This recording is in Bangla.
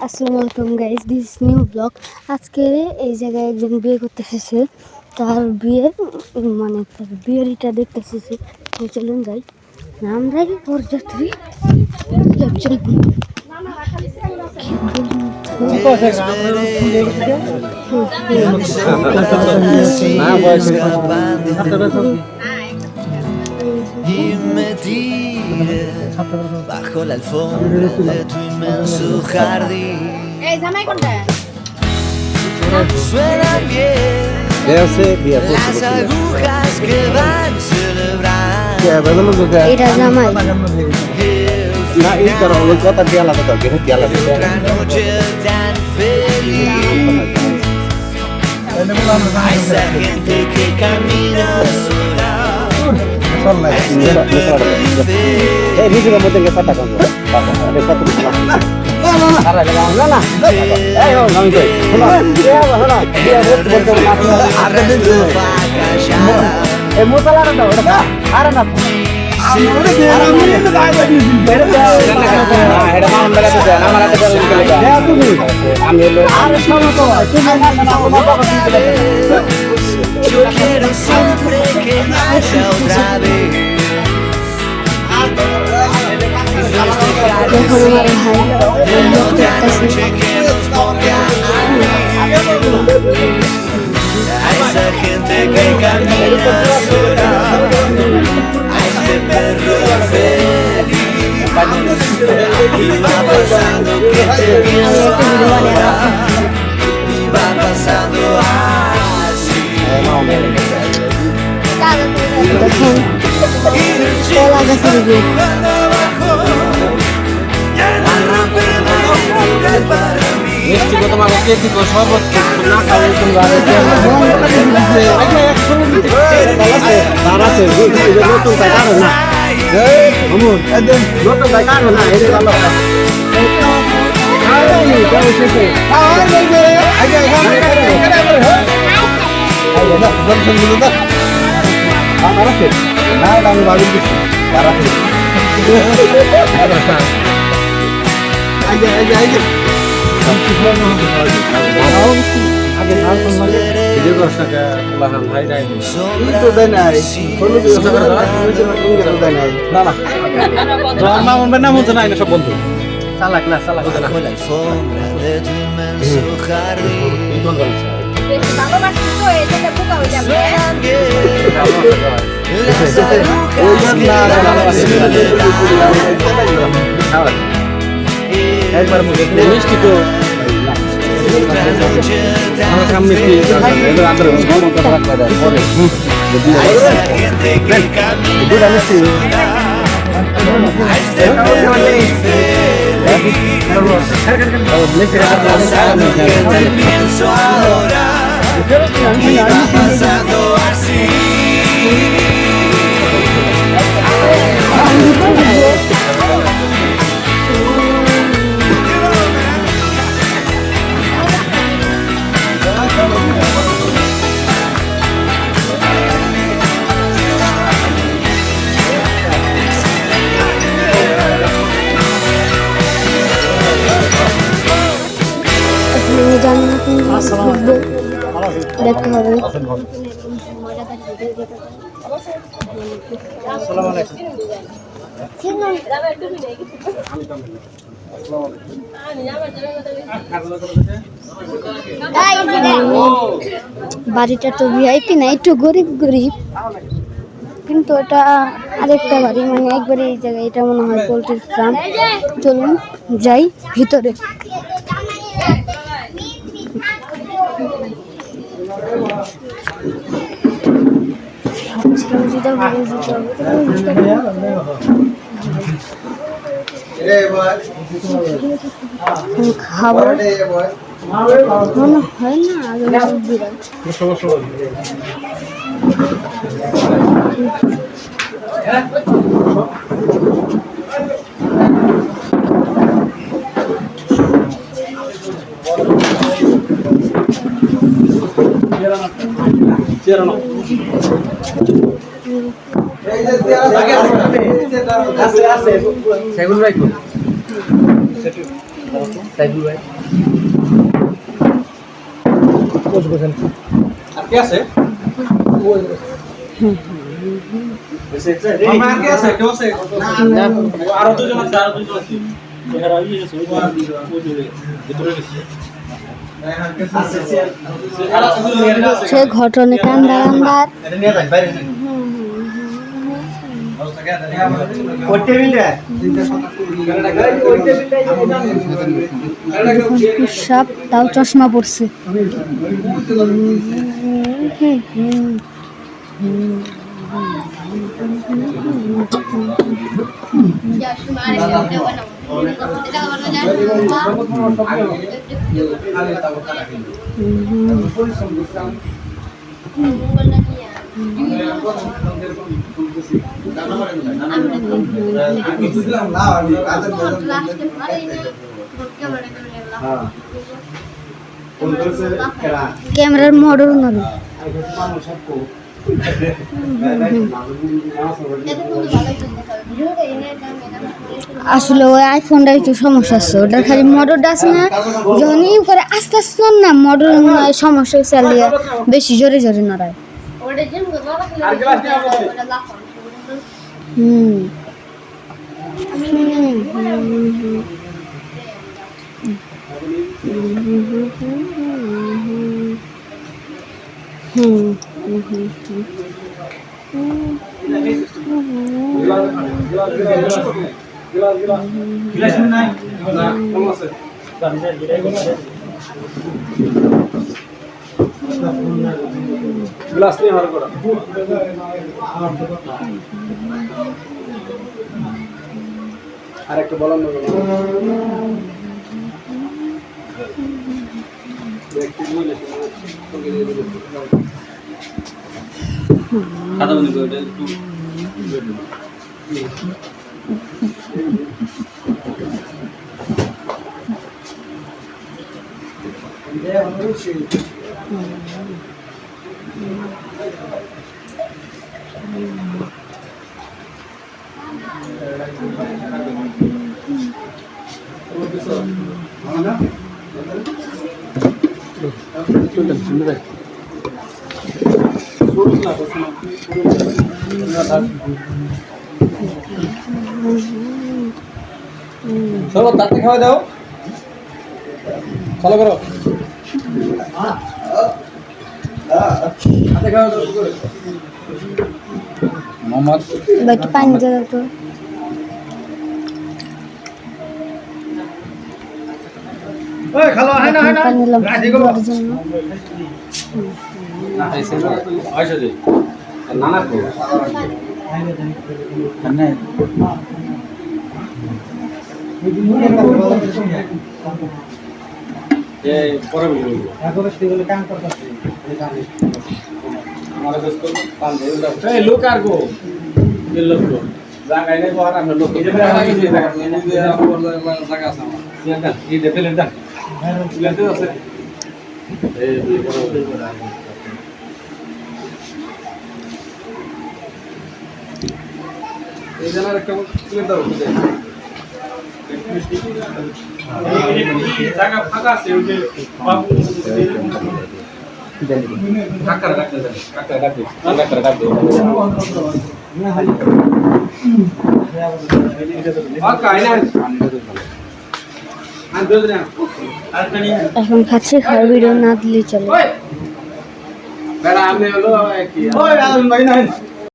আসসালামু আলাইকুম গাইস, দিস নিউ ব্লগ। আজকে এই জায়গায় একজন বিয়ে করতে এসেছে। তার বিয়ের এটা দেখতে এসেছে। চলুন যাই, আমরাই বরযাত্রী। Y me tiré bajo la alfombra de tu inmenso jardín. Suenan bien las agujas que van celebrando এটা জামাই। otra noche tan feliz. A esa gente que camina sola. Yo quiero siempre que haya otra vez. Otra noche que nos ponga a esa gente que camina sola, a este perro feliz. Y va pasando que te pienso ahora, y va pasando así. কলা গাছের বিয়ে। মিষ্টি তোমাকে কে দিব সর্বোচ্চ না খাওয়া তোমরা নতুন কারো না নতুন কারো না এটা ভালো আমি বাড়ি দিচ্ছি সব বন্ধু চালাক না চালাক একবার মিষ্টি তো আমার সামনে কি জানি না কোন দেখতে হবে। বাড়িটা তো ভিআইপি না, একটু গরিব গরিব, কিন্তু এটা আরেকটা বাড়ি, একবারে এই জায়গায়। এটা মনে হয় পোল্ট্রির ফার্ম। চলুন যাই ভিতরে। খাবার মনে হয় না সেগুন রাখুন সাইফুল ভাই আর কে আছে মামা আর কে আছে কেউ আছে আরো দুজন আছে সে ঘটনে কান্দার আন্দার সব তাও চশমা পড়ছে ক্যামেরার মডেল নয় আসলে ওই আইফোনটা একটু সমস্যা আছে ওটার খালি মোটরটা আছে না যখন ইউ করে আস্তে আস্তে না মোটর সমস্যা চালিয়ে বেশি জোরে জোরে নড়ায় গ্লাস নিয়ে হার করা আরেকটু বলার নয় খাতা বন্ধ করে একটু চলো তাতে খাওয়া দাও চলো করো তাতে খাওয়া দাও মোহাম্মদ একটু পানি দাও তো ওই খালো হয় না পানি নিলাম খাওয়ার জন্য আইছে না আইছে দে নানা কো না এই পরে বলবো এখন স্টিগুলো কাম করতেছে আমাদের দোস্ত পান দেই এই লোক আর গো এই লোক জায়গা নাই বহার আমরা লোক এই জায়গা লাগিছে জায়গা জায়গা আছে আমার সেটা এই দে ফেলে দা লেতে আছে এই এই জানার একটা তুলে দাও জায়গা ফাঁকা আছে ওই যে বাবু কাকার রাখতে দেন কাকার রাখতে কাকার রাখতে এখন খাচ্ছি খাওয়ার ভিডিও না দিলে চলে বেড়া আমি হলো কি ওই ভাই না